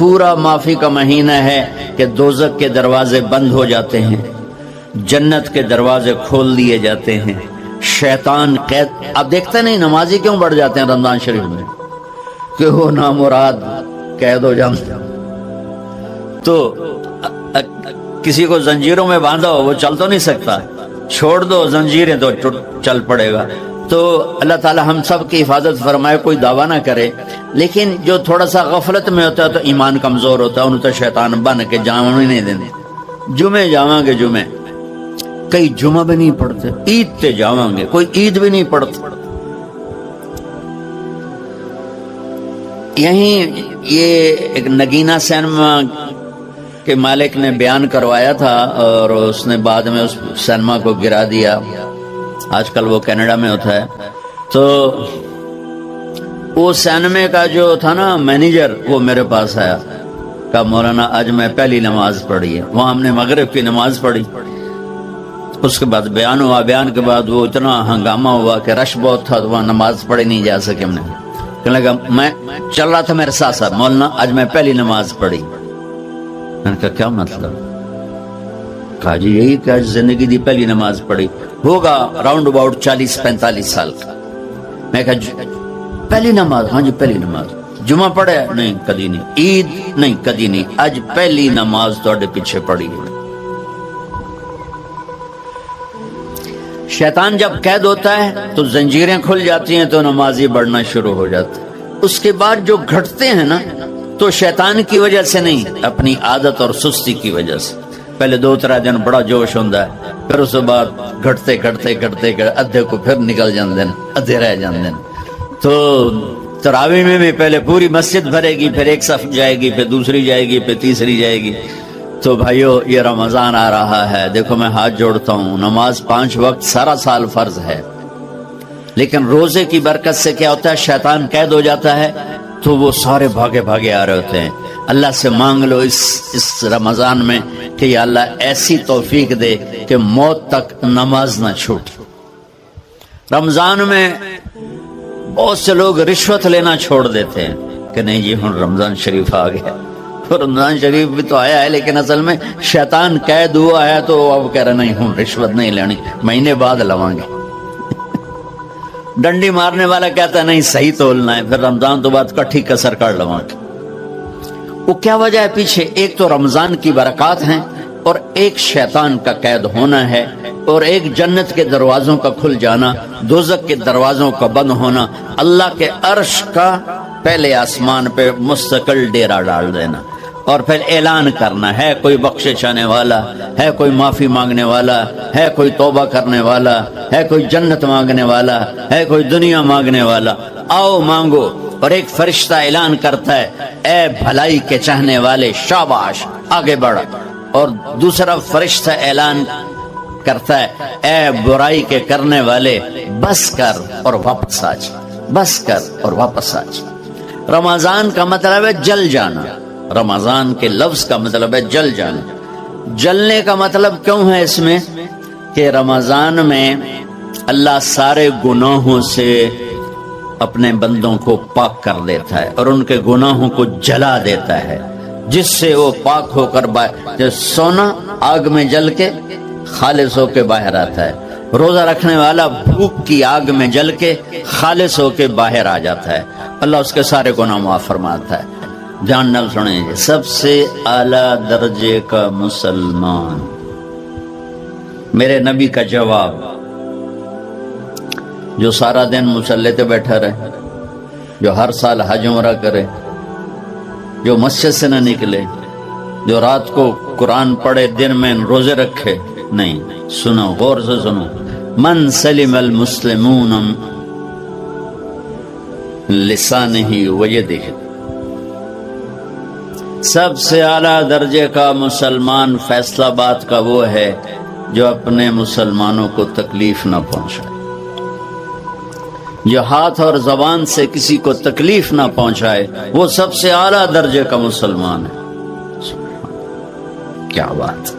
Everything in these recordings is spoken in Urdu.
پورا معافی کا مہینہ ہے کہ دوزخ کے دروازے بند ہو جاتے ہیں، جنت کے دروازے کھول دیے جاتے ہیں، شیطان قید. آپ دیکھتے نہیں نمازی کیوں بڑھ جاتے ہیں رمضان شریف میں؟ کہ وہ نامراد قید ہو جاتے ہیں. تو کسی کو زنجیروں میں باندھا ہو وہ چل تو نہیں سکتا، چھوڑ دو زنجیریں تو چل پڑے گا. تو اللہ تعالی ہم سب کی حفاظت فرمائے. کوئی دعویٰ نہ کرے، لیکن جو تھوڑا سا غفلت میں ہوتا ہے تو ایمان کمزور ہوتا ہے، انہوں تو شیطان بن کے جاواں نہیں دینے. جمعے جاواں گے، جمعے کئی جمعہ بھی نہیں پڑھتے، عید تے جاواں گے، کوئی عید بھی نہیں پڑھتا. یہیں یہ ایک نگینہ سینما کے مالک نے بیان کروایا تھا اور اس نے بعد میں اس سینما کو گرا دیا. آج کل وہ کینیڈا میں ہوتا ہے. تو وہ سینمے کا جو تھا نا مینیجر، وہ میرے پاس آیا، کہا مولانا آج میں پہلی نماز پڑھی ہے. وہاں ہم نے مغرب کی نماز پڑھی. اس کے بعد بیان ہوا، بیان کے بعد وہ اتنا ہنگامہ ہوا کہ رش بہت تھا تو وہاں نماز پڑھی نہیں جا سکے. ہم نے کہنے لگا، میں چل رہا تھا میرے ساتھ ساتھ، مولانا آج میں پہلی نماز پڑھی. میں نے کہا کیا مطلب؟ کہا جی یہی کہ آج زندگی دی پہلی نماز پڑھی. ہوگا راؤنڈ اباؤٹ 40-45 سال کا. میں کہا پہلی نماز؟ ہاں جی پہلی نماز. جمعہ پڑھے؟ نہیں کدی نہیں. عید؟ نہیں کدی نہیں. آج پہلی نماز تواڈے پیچھے پڑھی ہے. شیطان جب قید ہوتا ہے تو زنجیریں کھل جاتی ہیں تو نمازی بڑھنا شروع ہو جاتا ہے. اس کے بعد جو گھٹتے ہیں نا تو شیطان کی وجہ سے نہیں، اپنی عادت اور سستی کی وجہ سے. پہلے 2-3 دن بڑا جوش ہوتا ہے، پھر اس کے بعد گھٹتے ادھے کو پھر نکل جاندے ہیں، ادھے رہ جاندے ہیں. تو تراویح میں بھی پہلے پوری مسجد بھرے گی، پھر ایک صف جائے گی، پھر دوسری جائے گی، پھر تیسری جائے گی. تو بھائیو یہ رمضان آ رہا ہے، دیکھو میں ہاتھ جوڑتا ہوں، نماز 5 وقت سارا سال فرض ہے، لیکن روزے کی برکت سے کیا ہوتا ہے؟ شیطان قید ہو جاتا ہے تو وہ سارے بھاگے آ رہے ہوتے ہیں. اللہ سے مانگ لو اس رمضان میں کہ یا اللہ ایسی توفیق دے کہ موت تک نماز نہ چھوٹے. رمضان میں بہت سے لوگ رشوت لینا چھوڑ دیتے ہیں کہ نہیں جی ہن رمضان شریف آ گیا. رمضان شریف بھی تو آیا ہے، لیکن اصل میں شیطان قید ہوا ہے تو اب کہہ رہے نہیں ہن رشوت نہیں لینی، مہینے بعد لواں گے. ڈنڈی مارنے والا کہتا ہے نہیں صحیح تولنا ہے، پھر رمضان تو بعد کٹھی کسر کر لواں گے. وہ کیا وجہ ہے پیچھے؟ ایک تو رمضان کی برکات ہیں، اور ایک شیطان کا قید ہونا ہے، اور ایک جنت کے دروازوں کا کھل جانا، دوزخ کے دروازوں کا بند ہونا، اللہ کے عرش کا پہلے آسمان پہ مستقل ڈیرا ڈال دینا، اور پھر اعلان کرنا ہے کوئی بخشش چاہنے والا ہے، کوئی معافی مانگنے والا ہے، کوئی توبہ کرنے والا ہے، کوئی جنت مانگنے والا ہے، کوئی دنیا مانگنے والا، آؤ مانگو. اور ایک فرشتہ اعلان کرتا ہے اے بھلائی کے چاہنے والے شاباش آگے بڑھ، اور دوسرا فرشتہ اعلان کرتا ہے اے برائی کے کرنے والے بس کر اور واپس آ جا، بس کر اور واپس آ جا. رمضان کا مطلب ہے جل جانا. رمضان کے لفظ کا مطلب ہے جل جانا. جلنے کا مطلب کیوں ہے اس میں؟ کہ رمضان میں اللہ سارے گناہوں سے اپنے بندوں کو پاک کر دیتا ہے اور ان کے گناہوں کو جلا دیتا ہے، جس سے وہ پاک ہو کر سونا آگ میں جل کے خالص ہو کے باہر آتا ہے. روزہ رکھنے والا بھوک کی آگ میں جل کے خالص ہو کے باہر آ جاتا ہے، اللہ اس کے سارے گناہ معاف فرماتا ہے. دھیان نال سنیں، سب سے اعلیٰ درجے کا مسلمان، میرے نبی کا جواب، جو سارا دن مصلی پہ بیٹھا رہے، جو ہر سال حج عمرہ کرے، جو مسجد سے نہ نکلے، جو رات کو قرآن پڑھے، دن میں روزے رکھے. نہیں، سنو غور سے سنو، من سلم المسلمون لسانہ ویدہ، سب سے اعلیٰ درجے کا مسلمان فیصلہ بات کا وہ ہے جو اپنے مسلمانوں کو تکلیف نہ پہنچائے، جو ہاتھ اور زبان سے کسی کو تکلیف نہ پہنچائے، وہ سب سے اعلیٰ درجے کا مسلمان ہے. کیا بات.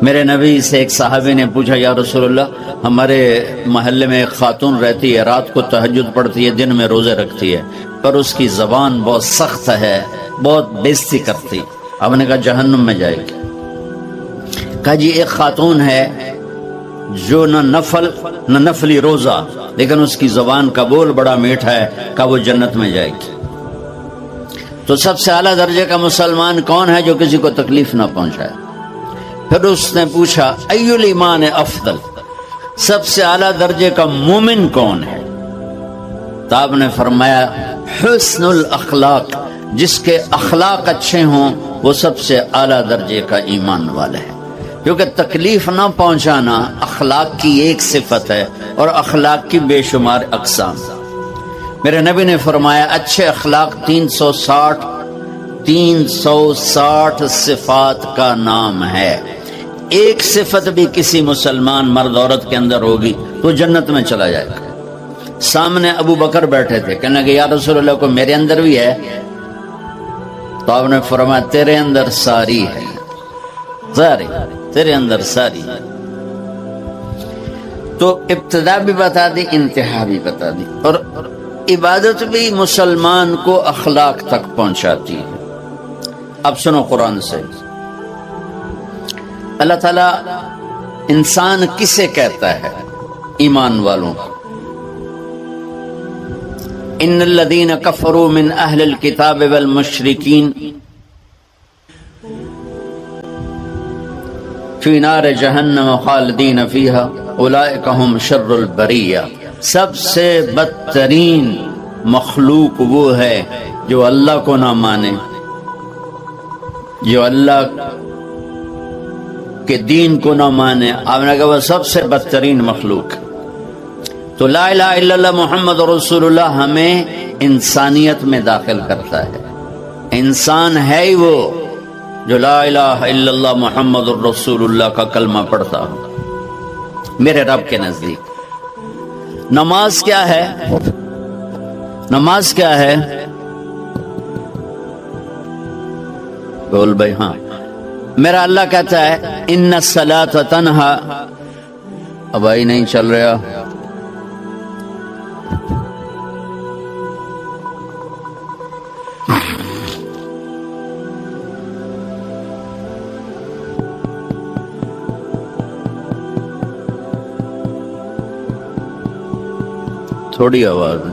میرے نبی سے ایک صحابی نے پوچھا یا رسول اللہ، ہمارے محلے میں ایک خاتون رہتی ہے، رات کو تہجد پڑھتی ہے، دن میں روزے رکھتی ہے، پر اس کی زبان بہت سخت ہے، بہت بےزتی کرتی. آپ نے کہا جہنم میں جائے گی. کہا جی ایک خاتون ہے جو نہ نفلی روزہ لیکن اس کی زبان کا بول بڑا میٹھا ہے, کہا وہ جنت میں جائے گی. تو سب سے اعلیٰ درجے کا مسلمان کون ہے جو کسی کو تکلیف نہ پہنچائے؟ پھر اس نے پوچھا ای الایمان افضل, سب سے اعلیٰ درجے کا مومن کون ہے؟ تو آپ نے فرمایا حسن الاخلاق, جس کے اخلاق اچھے ہوں وہ سب سے اعلیٰ درجے کا ایمان والا ہے. کیونکہ تکلیف نہ پہنچانا اخلاق کی ایک صفت ہے اور اخلاق کی بے شمار اقسام. میرے نبی نے فرمایا اچھے اخلاق 360 صفات کا نام ہے. ایک صفت بھی کسی مسلمان مرد عورت کے اندر ہوگی تو جنت میں چلا جائے گا. سامنے ابو بکر بیٹھے تھے, کہنے کہ یا رسول اللہ کو میرے اندر بھی ہے. تو آپ نے فرمایا تیرے اندر ساری ہے, ساری تیرے اندر ساری. تو ابتدا بھی بتا دی, انتہا بھی بتا دی. اور عبادت بھی مسلمان کو اخلاق تک پہنچاتی ہے. اب سنو قرآن سے, اللہ تعالیٰ انسان کسے کہتا ہے؟ ایمان والوں کو. ان الذین کفروا من اہل الکتاب والمشرکین فی نار جہنم خالدین فیہا اولئک ہم شر البریہ. سب سے بدترین مخلوق وہ ہے جو اللہ کو نہ مانے, جو اللہ کے دین کو نہ مانے. آپ نے کہا وہ سب سے بدترین مخلوق. تو لا الہ الا اللہ محمد رسول اللہ ہمیں انسانیت میں داخل کرتا ہے. انسان ہے ہی وہ جو لا الہ الا اللہ محمد رسول اللہ کا کلمہ پڑھتا ہو. میرے رب کے نزدیک نماز کیا ہے؟ نماز کیا ہے؟ بول بھائی. ہاں, میرا اللہ کہتا ہے ان الصلاۃ تنہا. اب بھائی نہیں چل رہا. تھوڑی آواز ہے.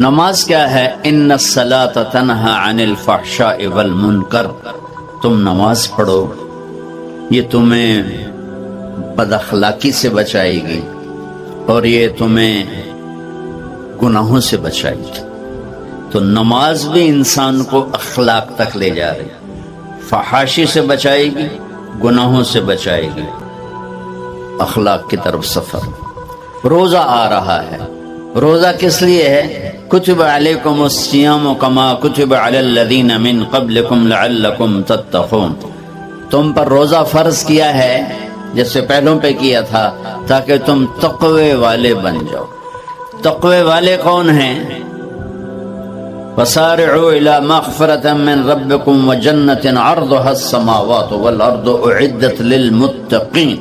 نماز کیا ہے؟ ان الصلاۃ تنہا عن الفحشاء والمنکر. تم نماز پڑھو, یہ تمہیں بد اخلاقی سے بچائے گی اور یہ تمہیں گناہوں سے بچائے گی. تو نماز بھی انسان کو اخلاق تک لے جا رہی, فحاشی سے بچائے گی, گناہوں سے بچائے گی, اخلاق کی طرف سفر. روزہ آ رہا ہے. روزہ کس لیے ہے؟ کتب علیکم الصیام کما کتب علی الذین من قبلکم لعلکم تتقون. تم پر روزہ فرض کیا ہے جیسے پہلوں پہ کیا تھا تاکہ تم تقوی والے بن جاؤ. تقوی والے کون ہیں؟ وسارعوا الی مغفرۃ من ربکم وجنۃ عرضها السماوات والارض اعدت للمتقین.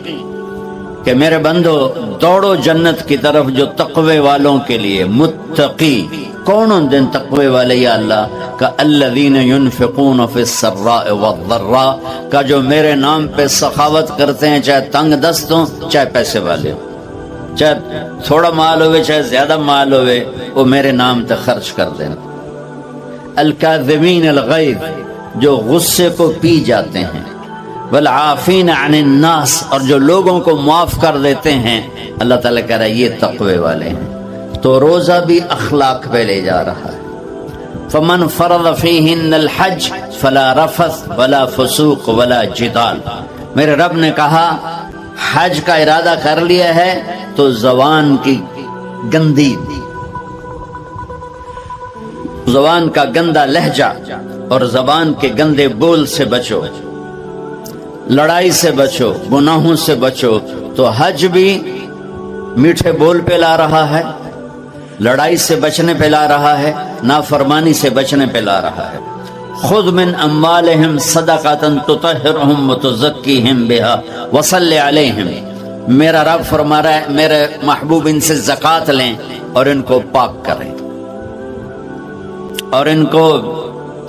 کہ میرے بندو دوڑو جنت کی طرف جو تقوی والوں کے لیے. متقی کون ان دن تقوی والے یا اللہ کا؟ الذین ينفقون فی السراء والضراء, کا جو میرے نام پہ سخاوت کرتے ہیں, چاہے تنگ دست ہوں چاہے پیسے والے ہوں, چاہے تھوڑا مال ہوئے چاہے زیادہ مال ہوئے, وہ میرے نام پہ خرچ کر دیں. الکاظمین الغیظ, جو غصے کو پی جاتے ہیں. والعافین عن الناس, اور جو لوگوں کو معاف کر دیتے ہیں. اللہ تعالیٰ کہہ رہا ہے یہ تقوی والے ہیں. تو روزہ بھی اخلاق پہ لے جا رہا ہے. فمن فرض فیہن الحج فلا رفث ولا فسوق ولا جدال. میرے رب نے کہا حج کا ارادہ کر لیا ہے تو زبان کی گندی, زبان کا گندا لہجہ اور زبان کے گندے بول سے بچو, لڑائی سے بچو, گناہوں سے بچو. تو حج بھی میٹھے بول پہ لا رہا ہے, لڑائی سے بچنے پہ لا رہا ہے, نافرمانی سے بچنے پہ لا رہا ہے. خذ من اموالہم صدقۃ تطہرہم وتزکیہم بہا وصلی علیہم. میرا رب فرما رہا ہے میرے محبوب ان سے زکوٰۃ لیں اور ان کو پاک کریں. اور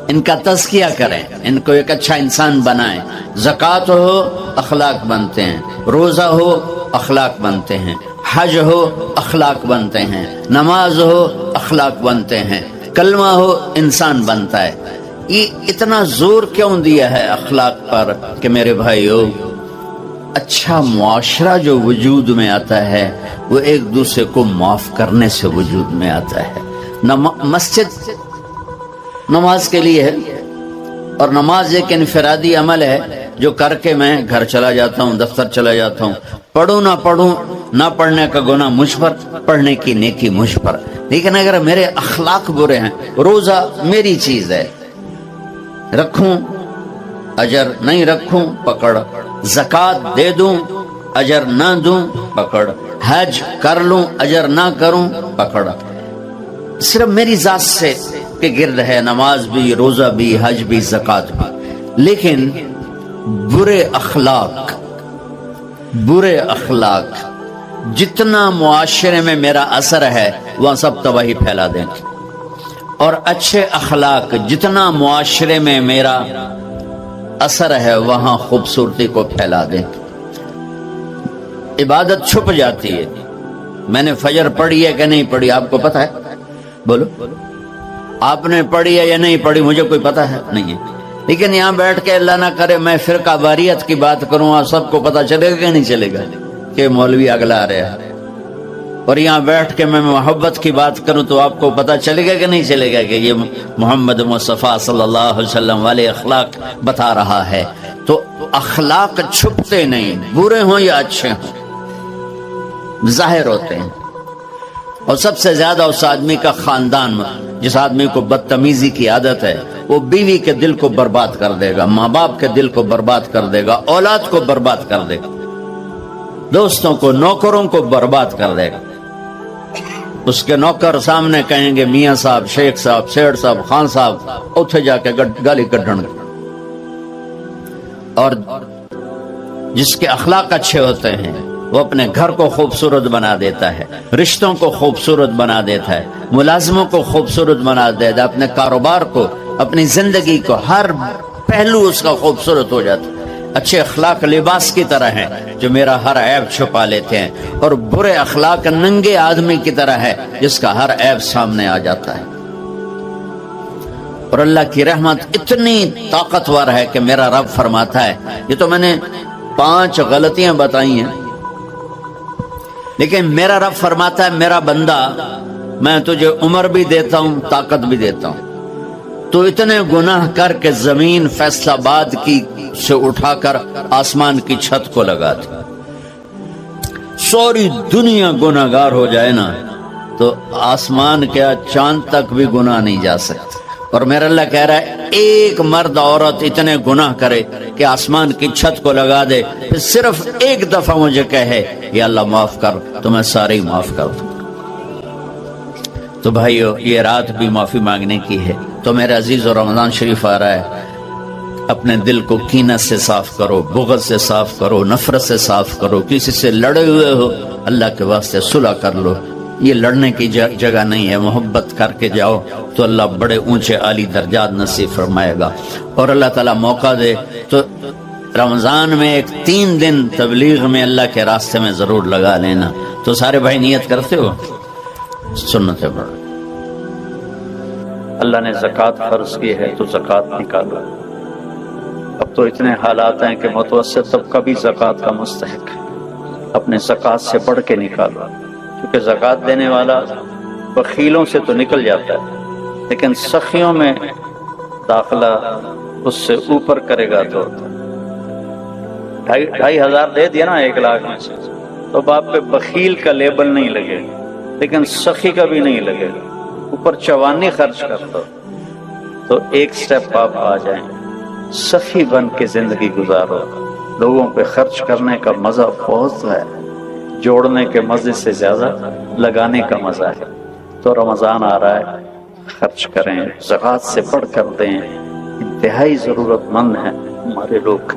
ان کا تزکیہ کریں، ان کو ایک اچھا انسان بنائیں۔ زکوٰۃ ہو اخلاق بنتے ہیں، روزہ ہو اخلاق بنتے ہیں، حج ہو اخلاق بنتے ہیں، نماز ہو اخلاق بنتے ہیں، کلمہ ہو انسان بنتا ہے۔ یہ اتنا زور کیوں دیا ہے اخلاق پر کہ میرے بھائیو، اچھا معاشرہ جو وجود میں آتا ہے وہ ایک دوسرے کو معاف کرنے سے وجود میں آتا ہے۔ مسجد نماز کے لیے ہے، اور نماز ایک انفرادی عمل ہے جو کر کے میں گھر چلا جاتا ہوں، دفتر چلا جاتا ہوں، پڑھوں نہ پڑھوں، نہ پڑھنے کا گناہ مجھ پر، پڑھنے کی نیکی مجھ پر۔ لیکن اگر میرے اخلاق برے ہیں، روزہ میری چیز ہے، رکھوں اجر، نہیں رکھوں پکڑ، زکوٰۃ دے دوں اجر نہ دوں پکڑ، حج کر لوں اجر نہ کروں پکڑ۔ صرف میری ذات سے کے گرد ہے نماز بھی، روزہ بھی، حج بھی، زکوٰۃ بھی۔ لیکن برے اخلاق جتنا معاشرے میں میرا اثر ہے وہاں سب تباہی پھیلا دیں گے، اور اچھے اخلاق جتنا معاشرے میں میرا اثر ہے وہاں خوبصورتی کو پھیلا دیں گے۔ عبادت چھپ جاتی ہے۔ میں نے فجر پڑھی ہے کہ نہیں پڑھی آپ کو پتا ہے؟ بولو، آپ نے پڑھی ہے یا نہیں پڑھی؟ مجھے کوئی پتا ہے نہیں ہے۔ لیکن یہاں بیٹھ کے اللہ نہ کرے میں فرقہ واریت کی بات کروں، اور سب کو پتا چلے گا کہ نہیں چلے گا کہ مولوی اگلا رہا ہے، اور یہاں بیٹھ کے میں محبت کی بات کروں تو آپ کو پتا چلے گا کہ نہیں چلے گا کہ یہ محمد مصطفیٰ صلی اللہ علیہ وسلم والے اخلاق بتا رہا ہے۔ تو اخلاق چھپتے نہیں، برے ہوں یا اچھے ہوں ظاہر ہوتے ہیں۔ اور سب سے زیادہ اس آدمی کا خاندان، جس آدمی کو بدتمیزی کی عادت ہے، وہ بیوی کے دل کو برباد کر دے گا، ماں باپ کے دل کو برباد کر دے گا، اولاد کو برباد کر دے گا، دوستوں کو، نوکروں کو برباد کر دے گا۔ اس کے نوکر سامنے کہیں گے میاں صاحب، شیخ صاحب، سیٹھ صاحب، خان صاحب، اتھے جا کے گالی کڈن گے۔ اور جس کے اخلاق اچھے ہوتے ہیں وہ اپنے گھر کو خوبصورت بنا دیتا ہے، رشتوں کو خوبصورت بنا دیتا ہے، ملازموں کو خوبصورت بنا دیتا ہے، اپنے کاروبار کو، اپنی زندگی کو، ہر پہلو اس کا خوبصورت ہو جاتا ہے۔ اچھے اخلاق لباس کی طرح ہیں جو میرا ہر عیب چھپا لیتے ہیں، اور برے اخلاق ننگے آدمی کی طرح ہے جس کا ہر عیب سامنے آ جاتا ہے۔ اور اللہ کی رحمت اتنی طاقتور ہے کہ میرا رب فرماتا ہے، یہ تو میں نے 5 غلطیاں بتائی ہیں، لیکن میرا رب فرماتا ہے میرا بندہ میں تجھے عمر بھی دیتا ہوں، طاقت بھی دیتا ہوں، تو اتنے گناہ کر کے زمین فیصل آباد کی سے اٹھا کر آسمان کی چھت کو لگا دے، ساری دنیا گناہ گار ہو جائے نا تو آسمان کیا چاند تک بھی گناہ نہیں جا سکتے۔ اور میرا اللہ کہہ رہا ہے ایک مرد عورت اتنے گناہ کرے کہ آسمان کی چھت کو لگا دے، پھر صرف ایک دفعہ مجھے کہے یا اللہ معاف کر، تو میں سارے ہی معاف کر دوں۔ تو بھائیو یہ رات بھی معافی مانگنے کی ہے۔ تو میرے عزیز و رمضان شریف آ رہا ہے، اپنے دل کو کینہ سے صاف کرو، بغض سے صاف کرو، نفرت سے صاف کرو، کسی سے لڑے ہوئے ہو اللہ کے واسطے صلح کر لو۔ یہ لڑنے کی جگہ نہیں ہے، محبت کر کے جاؤ تو اللہ بڑے اونچے عالی درجات نصیب فرمائے گا۔ اور اللہ تعالیٰ موقع دے تو رمضان میں ایک 3 دن تبلیغ میں اللہ کے راستے میں ضرور لگا لینا۔ تو سارے بھائی نیت کرتے ہو؟ سنتیں پڑھ، اللہ نے زکوٰۃ فرض کی ہے تو زکوٰۃ نکالو۔ اب تو اتنے حالات ہیں کہ متوسط طبقہ بھی زکوٰۃ کا مستحق ہے، اپنے زکوٰۃ سے بڑھ کے نکالو، کیونکہ زکوٰۃ دینے والا بخیلوں سے تو نکل جاتا ہے، لیکن سخیوں میں داخلہ اس سے اوپر کرے گا تو 2,500 دے دیا نا 1 لاکھ میں سے، تو باپ پہ بخیل کا لیبل نہیں لگے گا، لیکن سخی کا بھی نہیں لگے گا۔ اوپر 54 خرچ کرتا تو 1 سٹیپ آپ آ جائیں، سخی بن کے زندگی گزارو۔ لوگوں پہ خرچ کرنے کا مزہ بہت ہے، جوڑنے کے مزے سے زیادہ لگانے کا مزہ ہے۔ تو رمضان آ رہا ہے، خرچ کریں، زکوٰۃ سے بڑھ کر دیں، انتہائی ضرورت مند ہیں ہمارے لوگ۔